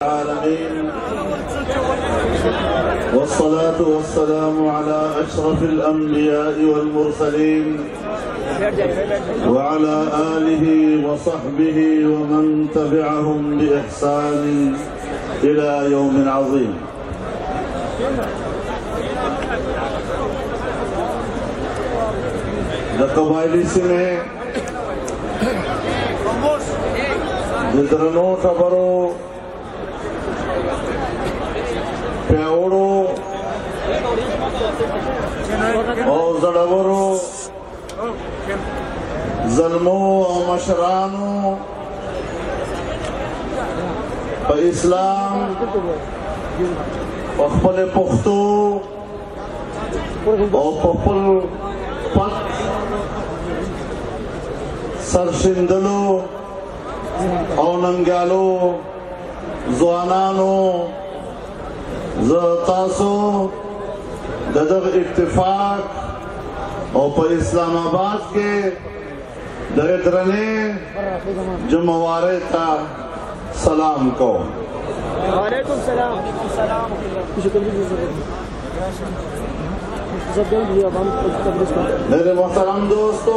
العالمين والصلاة والسلام على أشرف الأنبياء والمرسلين وعلى آله وصحبه ومن تبعهم بإحسان إلى يوم عظيم. قبائلی سنے درنو ٹبرو پیوڑو اور زڑورو ظلمو اور مشرانو پا اسلام پخپل پختو اور پخپل پت سرشندلو او ننگالو زوانانو زتاسو ددغ اتفاق او پر اسلام آباد کے درنے جمعوارے تا سلام کو. وعلیکم السلام. میرے محترم دوستو،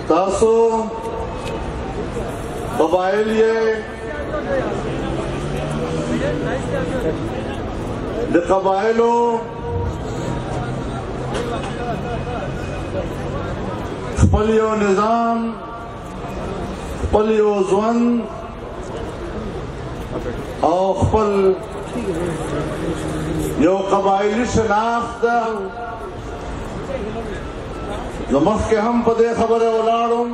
تاسو قبائل د قبائلو خپلیو نظام خپلیو ځوان او خپل یو قبائلی شناخت ده. مخ کے ہم پدے خبر اولاڑوں،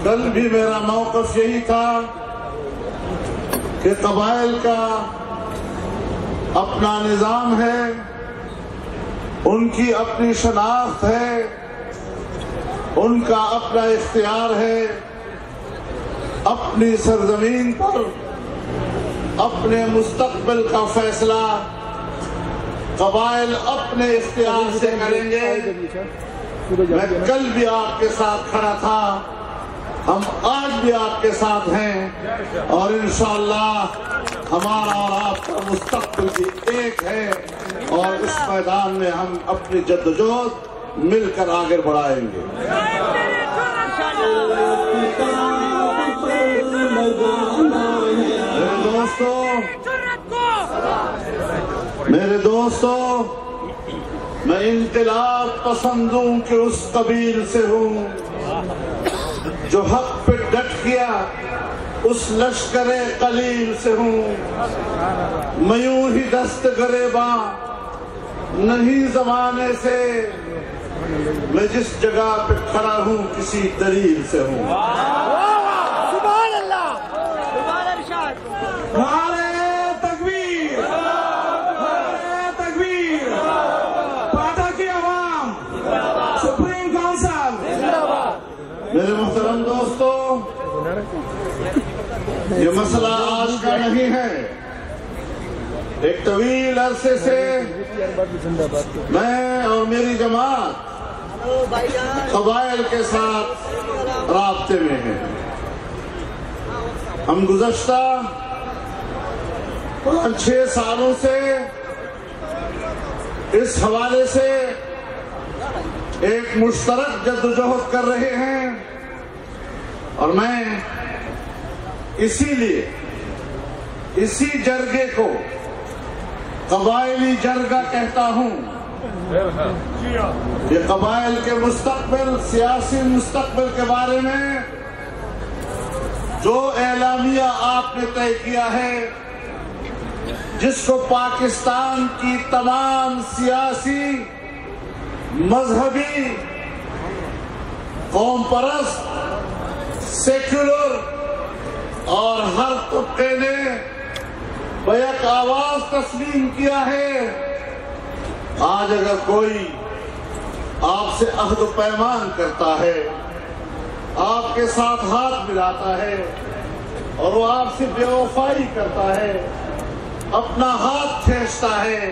کل بھی میرا موقف یہی تھا کہ قبائل کا اپنا نظام ہے، ان کی اپنی شناخت ہے، ان کا اپنا اختیار ہے، اپنی سرزمین پر اپنے مستقبل کا فیصلہ قبائل اپنے اختیار سے کریں گے. میں کل بھی آپ کے ساتھ کھڑا تھا، ہم آج بھی آپ کے ساتھ ہیں، اور انشاءاللہ ہمارا اور آپ کا مستقبل بھی ایک ہے، اور اس میدان میں ہم اپنی جدوجہد مل کر آگے بڑھائیں گے. میرے دوستو، میں انقلاب پسندوں کے اس قبیل سے ہوں جو حق پہ ڈٹ گیا، اس لشکر قلیل سے ہوں. میں یوں ہی دست گریباں نہیں زمانے سے، میں جس جگہ پہ کھڑا ہوں کسی دلیل سے ہوں. سبحان اللہ، سبحان ارشاد. نعرہ تکبیر، نعرہ تکبیر. پاٹا کی عوام، سپریم کونسل. میرے محترم دوستو، یہ مسئلہ آج کا نہیں ہے. ایک طویل عرصے سے میں اور میری جماعت قبائل کے ساتھ رابطے میں ہیں. ہم گزشتہ 5-6 سالوں سے اس حوالے سے ایک مشترک جدوجہد کر رہے ہیں، اور میں اسی لیے اسی جرگے کو قبائلی جرگہ کہتا ہوں. یہ قبائل کے مستقبل، سیاسی مستقبل کے بارے میں جو اعلامیہ آپ نے طے کیا ہے، جس کو پاکستان کی تمام سیاسی، مذہبی، قوم پرست، سیکولر اور ہر طبقے نے بیک آواز تسلیم کیا ہے، آج اگر کوئی آپ سے عہد و پیمان کرتا ہے، آپ کے ساتھ ہاتھ ملاتا ہے، اور وہ آپ سے بے وفائی کرتا ہے، اپنا ہاتھ کھینچتا ہے،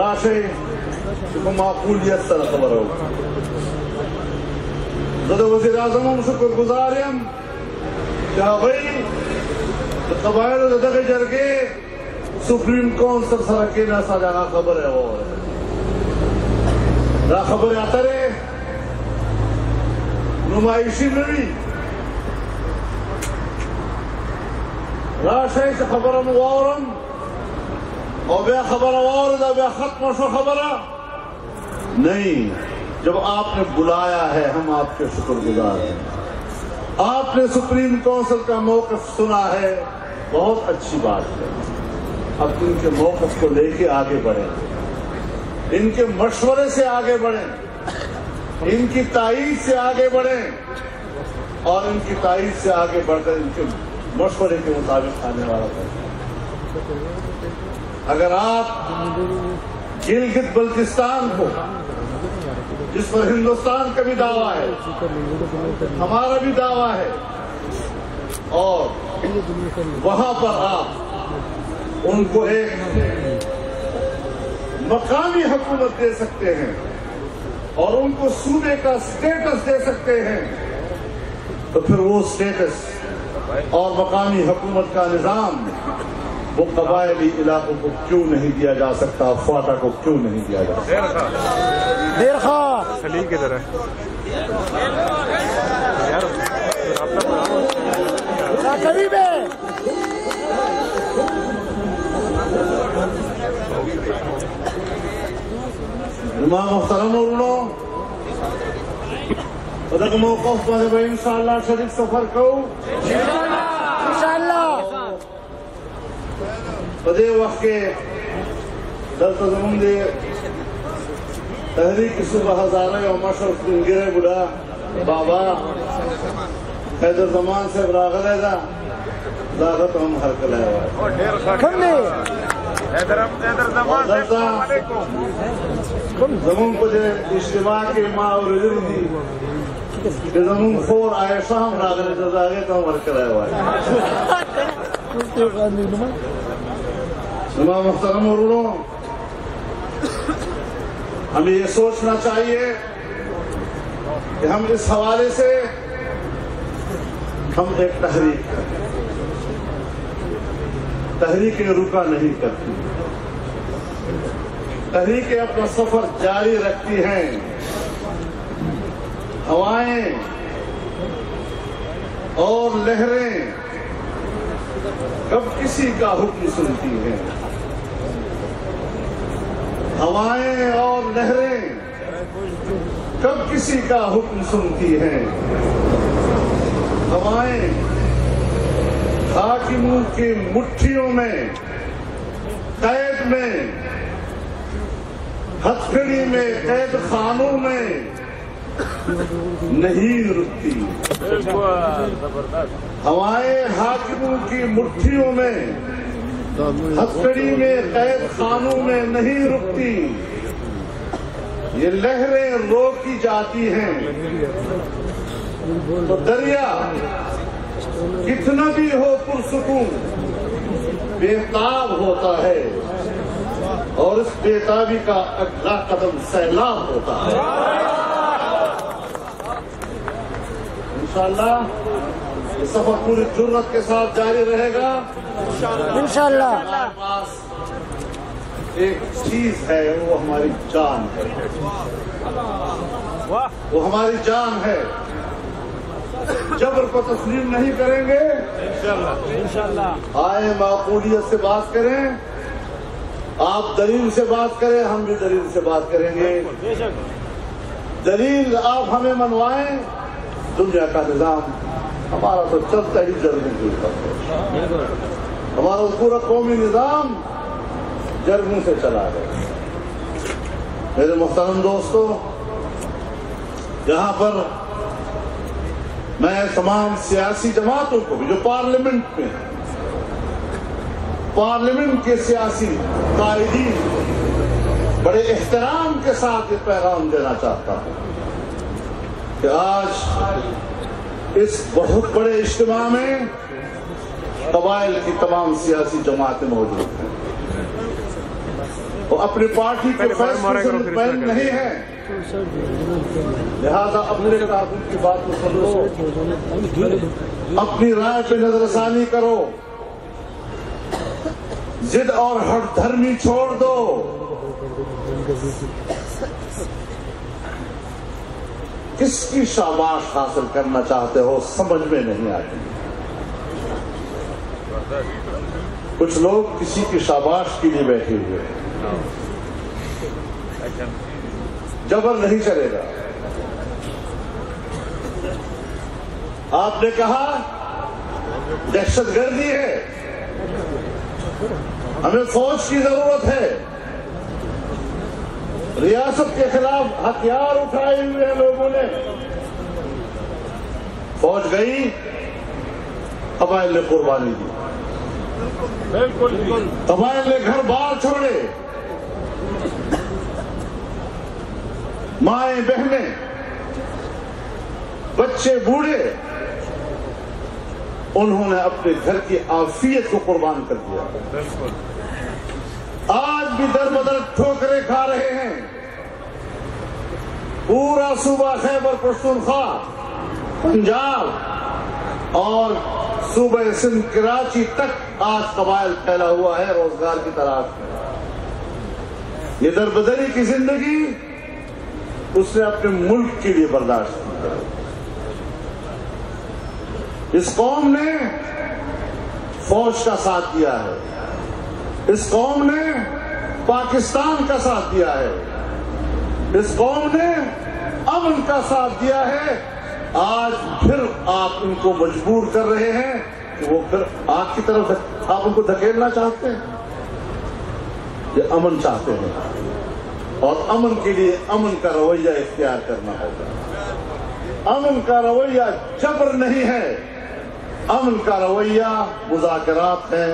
راشي کو معقولیت سره خبر ہو زه د وزیر اعظم هم شکر گزار یم چې هغوی د قبایلو د دغې جرګې سپریم کونسل سره کېناسته د هغه خبره واورېده دا خبرې اترې نمایشي نه وي راشئ چې خبره مو واورم اور بیا خبر واورده بیا ختم شو خبره نہیں جب آپ نے بلایا ہے ہم آپ کے شکر گزار ہیں آپ نے سپریم کونسل کا موقف سنا ہے بہت اچھی بات ہے اب ان کے موقف کو لے کے آگے بڑھیں ان کے مشورے سے آگے بڑھیں ان کی تائید سے آگے بڑھیں اور ان کی تائید سے آگے بڑھ کر ان کے مشورے کے مطابق آنے والا کریں اگر آپ گلگت بلتستان کو جس پر ہندوستان کا بھی دعویٰ ہے ہمارا بھی دعویٰ ہے اور وہاں پر آپ ان کو ایک مقامی حکومت دے سکتے ہیں اور ان کو صوبے کا سٹیٹس دے سکتے ہیں تو پھر وہ سٹیٹس اور مقامی حکومت کا نظام وہ قبائلی علاقوں کو کیوں نہیں دیا جا سکتا فاٹا کو کیوں نہیں دیا جا سکتا دیر خواہ خلیل کی طرح قریب ہے امام محترم ورنو ودک موقف باندې به انشاءاللہ شریف سفر کوو انشاءاللہ په دې وخت کې دلته زموږ د تحریک صوبه هزاره یو مشر سپینږیری بوډا بابا حیدر زمان صاحب راغلی ده دا هغه ته هم هرکلی وایي کم دی دلته زموږ په دې اجتماع کې ما اورېدلي دي چې زموږ خور عایشه هم راغلی ده دا هغې ته هم هرکلی وایي امام محترم ورونو ہمیں یہ سوچنا چاہیے کہ ہم اس حوالے سے ہم ایک تحریکیں رکا نہیں کرتی تحریکیں اپنا سفر جاری رکھتی ہیں ہوائیں اور لہریں کب کسی کا حکم سنتی ہیں ہوائیں اور لہریں کب کسی کا حکم سنتی ہیں ہوائیں حاکموں کی مٹھیوں میں قید میں ہتھکڑی میں قید خانوں میں نہیں رکتی ہوائیں حاکموں کی مٹھیوں میں ہتھکڑی میں قید خانوں میں نہیں رکتی یہ لہریں روکی جاتی ہیں تو دریا کتنا بھی ہو پرسکون بےتاب ہوتا ہے اور اس بےتابی کا اگلا قدم سیلاب ہوتا ہے انشاءاللہ یہ سفر پوری جرت کے ساتھ جاری رہے گا انشاءاللہ ہمارے پاس ایک چیز ہے وہ ہماری جان ہے وہ ہماری جان ہے جبر کو تسلیم نہیں کریں گے انشاءاللہ آئے معقولیت سے بات کریں آپ دلیل سے بات کریں ہم بھی دلیل سے بات کریں گے دلیل آپ ہمیں منوائیں دنیا کا نظام ہمارا تو چلتا ہی جرگوں کے اوپر ہمارا پورا قومی نظام جرگوں سے چلا ہے میرے محترم دوستو یہاں پر میں تمام سیاسی جماعتوں کو بھی جو پارلیمنٹ میں پارلیمنٹ کے سیاسی قائدین بڑے احترام کے ساتھ یہ پیغام دینا چاہتا ہوں کہ آج اس بہت بڑے اجتماع میں قبائل کی تمام سیاسی جماعتیں موجود ہیں وہ اپنی پارٹی کے فیصلے سے مطمئن نہیں ہے، لہذا اپنے تعاون کی بات کو سمجھو، اپنی رائے پہ نظر ثانی کرو، ضد اور ہٹ دھرمی چھوڑ دو۔ کس کی شاباش حاصل کرنا چاہتے ہو سمجھ میں نہیں آتی۔ کچھ لوگ کسی کی شاباش کے لیے بیٹھے ہوئے ہیں، جبر نہیں چلے گا۔ آپ نے کہا دہشت گردی ہے، ہمیں فوج کی ضرورت ہے، ریاست کے خلاف ہتھیار اٹھائے ہوئے ہیں لوگوں نے، فوج گئی، قبائل نے قربانی دی، قبائل نے گھر بار چھوڑے، مائیں بہنیں بچے بوڑھے، انہوں نے اپنے گھر کی عافیت کو قربان کر دیا۔ آج بھی در بدر ٹھوکریں کھا رہے ہیں، پورا صوبہ خیبر پختونخوا، پنجاب اور صوبہ سندھ کراچی تک آج قبائل پھیلا ہوا ہے روزگار کی تلاش میں۔ یہ در بدری کی زندگی اس نے اپنے ملک کے لیے برداشت کی ہے۔ اس قوم نے فوج کا ساتھ دیا ہے، اس قوم نے پاکستان کا ساتھ دیا ہے، اس قوم نے امن کا ساتھ دیا ہے۔ آج پھر آپ ان کو مجبور کر رہے ہیں کہ وہ پھر آگ کی طرف آپ ان کو دھکیلنا چاہتے ہیں۔ یہ امن چاہتے ہیں اور امن کے لیے امن کا رویہ اختیار کرنا ہوگا۔ امن کا رویہ جبر نہیں ہے، امن کا رویہ مذاکرات ہے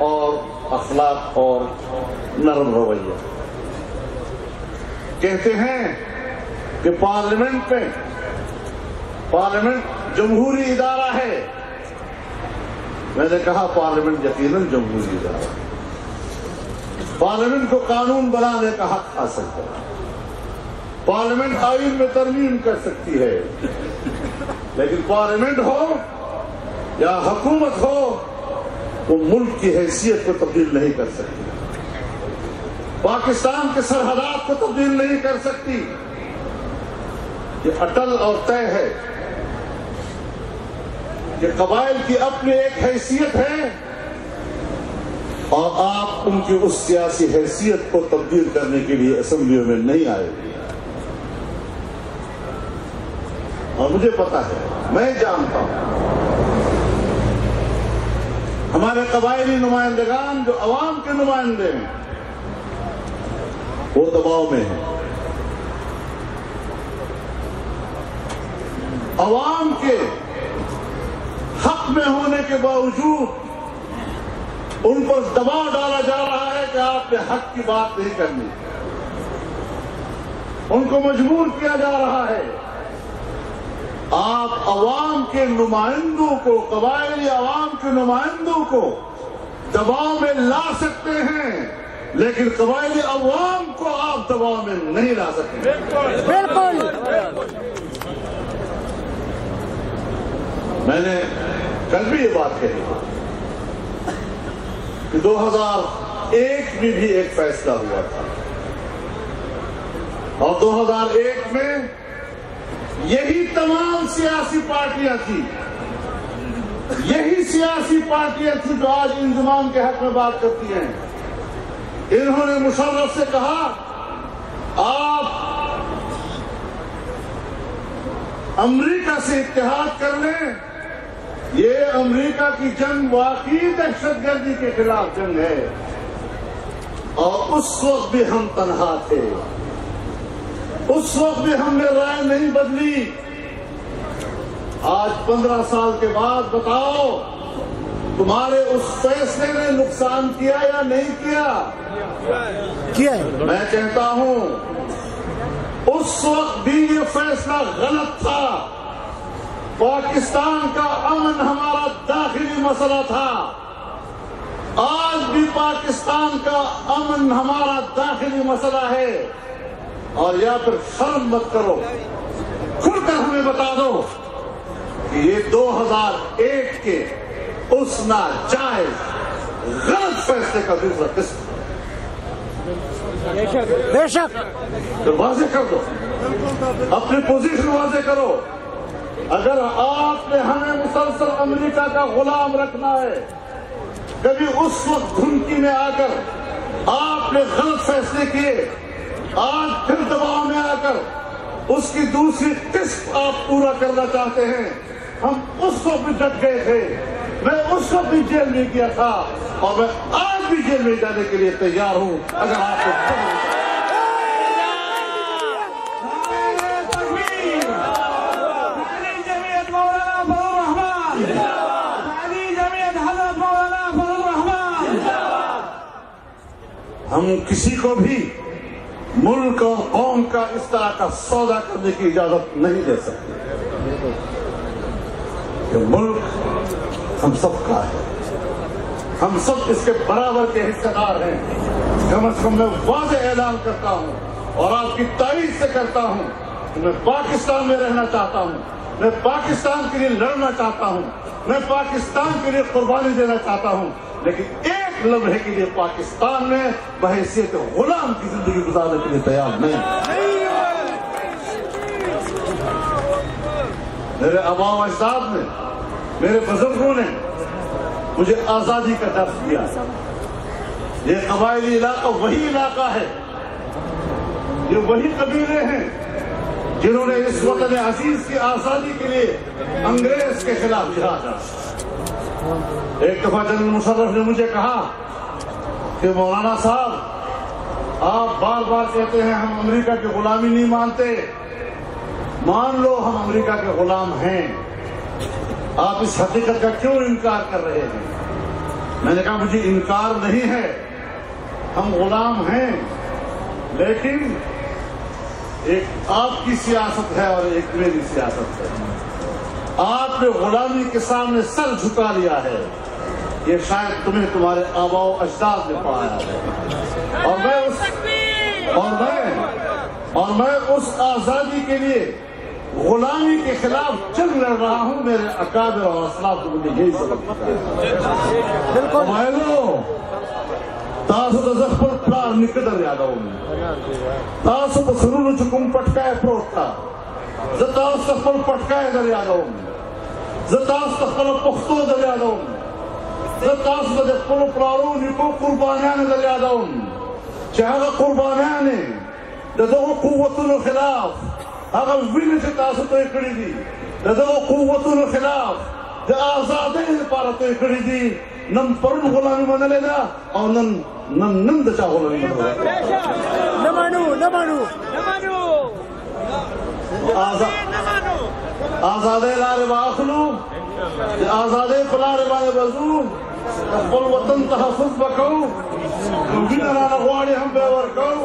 اور اخلاق اور نرم رویہ۔ کہتے ہیں کہ پارلیمنٹ جمہوری ادارہ ہے، میں نے کہا پارلیمنٹ یقیناً جمہوری ادارہ ہے، پارلیمنٹ کو قانون بنانے کا حق حاصل ہے، پارلیمنٹ آئین میں ترمیم کر سکتی ہے، لیکن پارلیمنٹ ہو یا حکومت ہو وہ ملک کی حیثیت کو تبدیل نہیں کر سکتی، پاکستان کے سرحدات کو تبدیل نہیں کر سکتی۔ یہ اٹل اور طے ہے کہ قبائل کی اپنی ایک حیثیت ہے اور آپ ان کی اس سیاسی حیثیت کو تبدیل کرنے کے لیے اسمبلیوں میں نہیں آئے۔ اور مجھے پتا ہے، میں جانتا ہوں ہمارے قبائلی نمائندگان جو عوام کے نمائندے ہیں وہ دباؤ میں ہیں، عوام کے حق میں ہونے کے باوجود ان پر دباؤ ڈالا جا رہا ہے کہ آپ نے حق کی بات نہیں کرنی، ان کو مجبور کیا جا رہا ہے۔ آپ عوام کے نمائندوں کو، قبائلی عوام کے نمائندوں کو دباؤ میں لا سکتے ہیں، لیکن قبائلی عوام کو آپ دباؤ میں نہیں لا سکتے۔ بالکل۔ میں نے کل بھی یہ بات کہی کہ 2001 میں بھی ایک فیصلہ ہوا تھا اور 2001 میں یہی تمام سیاسی پارٹیاں تھیں، یہی سیاسی پارٹیاں تھیں جو آج انضمام کے حق میں بات کرتی ہیں۔ انہوں نے مشرف سے کہا آپ امریکہ سے اتحاد کر لیں، یہ امریکہ کی جنگ واقعی دہشت گردی کے خلاف جنگ ہے، اور اس وقت بھی ہم تنہا تھے، اس وقت بھی ہم نے رائے نہیں بدلی۔ آج 15 سال کے بعد بتاؤ تمہارے اس فیصلے نے نقصان کیا یا نہیں کیا؟ میں کہتا ہوں اس وقت بھی یہ فیصلہ غلط تھا۔ پاکستان کا امن ہمارا داخلی مسئلہ تھا، آج بھی پاکستان کا امن ہمارا داخلی مسئلہ ہے، اور یا پھر شرم مت کرو، کھل کر ہمیں بتا دو کہ یہ 2001 کے اس ناجائز غلط فیصلے کا دوسرا قسم بے شک تو واضح کر دو، اپنی پوزیشن واضح کرو۔ اگر آپ نے ہمیں مسلسل امریکہ کا غلام رکھنا ہے، کبھی اس وقت دھمکی میں آ کر آپ نے غلط فیصلے کیے، آج پھر دباؤ میں آ کر اس کی دوسری قسط آپ پورا کرنا چاہتے ہیں، ہم اس کو بھی ڈٹ گئے تھے، میں اس کو بھی جیل میں گیا تھا، اور میں آج بھی جیل میں جانے کے لیے تیار ہوں اگر آپ کو ہم کسی کو بھی ملک اور قوم کا اس طرح کا سودا کرنے کی اجازت نہیں دے سکتے کہ ملک ہم سب کا ہے، ہم سب اس کے برابر کے حصے دار ہیں۔ کم از کم میں واضح اعلان کرتا ہوں اور آپ کی تائید سے کرتا ہوں کہ میں پاکستان میں رہنا چاہتا ہوں، میں پاکستان کے لیے لڑنا چاہتا ہوں، میں پاکستان کے لیے قربانی دینا چاہتا ہوں، لیکن ایک لمحے کے لیے پاکستان میں بحیثیت غلام کی زندگی گزارنے کے لیے تیار نہیں۔ میرے آباء و اجداد نے، میرے بزرگوں نے مجھے آزادی کا درس دیا۔ یہ قبائلی علاقہ وہی علاقہ ہے، یہ وہی قبیلے ہیں جنہوں نے اس وطن عزیز کی آزادی کے لیے انگریز کے خلاف جہاد لڑا۔ ایک دفعہ جنرل مشرف نے مجھے کہا کہ مولانا صاحب، آپ بار بار کہتے ہیں ہم امریکہ کی غلامی نہیں مانتے، مان لو ہم امریکہ کے غلام ہیں، آپ اس حقیقت کا کیوں انکار کر رہے ہیں؟ میں نے کہا مجھے انکار نہیں ہے، ہم غلام ہیں، لیکن ایک آپ کی سیاست ہے اور ایک میری سیاست ہے۔ آپ نے غلامی کے سامنے سر جھکا لیا ہے، یہ شاید تمہیں تمہارے آباء و اجداد نے پڑھایا ہے، اور میں اس آزادی کے لیے غلامی کے خلاف جنگ لڑ رہا ہوں۔ میرے اکابر اور اسلاف کو مجھے یہی سبق بالکل تاسو د زخپل پلار نکدر یادوم، تاسو په سرونو چې کوم پټکای پروت تا، زه تاسو ته خپل پټکای در یادوم، زه تاسو ته خپل پښتو در یادوم، زه تاسو ته د خپلو پلارو نیکو قربانیانې در یادوم چې هغه قربانیانې د دغو قوتونو خلاف، هغه وینې چې تاسو توی کړي دي د دغو قوتونو خلاف د آزادۍ لپاره توی کړي دي، نن پرون غلامي منلې ده او نن د چا غلامي نه منو آزادۍ لارې به اخلو، د آزادۍ په لارې باندې به ځو، د خپل وطن تحفظ به کوو، که وینه رانه غواړي هم به یې ورکوو،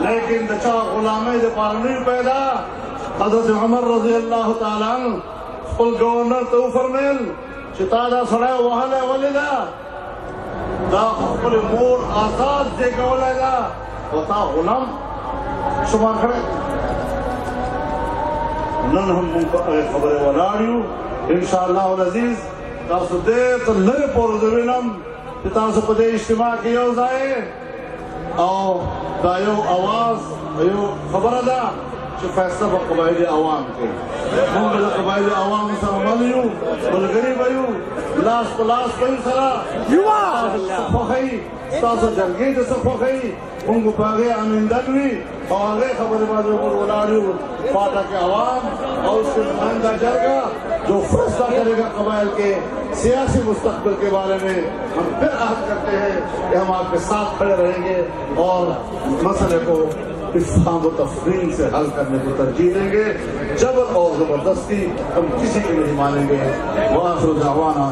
لیکن د چا غلامۍ دپاره نه پیدا۔ حضرت عمر رضی الله تعالی عنہ خپل گورنر ته وفرمیل چې تا دا سړی وهلی ولې ده؟ دا خپل مور آزاد زېږولی ده او تا غلام شمار کړی۔ نن هم موږ په هغې خبرې ولاړ یو، انشاءالله العزیز تاسو ډېر تر لرې پورې زه وینم چې تاسو په دې اجتماع کې یو ځای او دا یو اواز یو خبره ده چې فیصله به قبایلي عوام کوي۔ موږ به د قبایلي عوامو سره مل یو، ملګري به یو، لاس په لاس به یو سره، تاسو څه خوښوئ، ستاسو جرګې ته څه خوښوئ، موږ به په هغې امندن وي او هغې خبرې باندې موږ ولاړ یو۔ پاٹا کے عوام اور اس کے نمائندہ جرگہ جو فیصلہ کرے گا قبائل کے سیاسی مستقبل کے بارے میں، ہم پھر عہد کرتے ہیں کہ ہم آپ کے ساتھ کھڑے رہیں گے اور مسئلے کو افہام و تفہیم سے حل کرنے کو ترجیح دیں گے۔ جبر اور زبردستی ہم کسی کی نہیں مانیں گے۔ وآخر دعوانا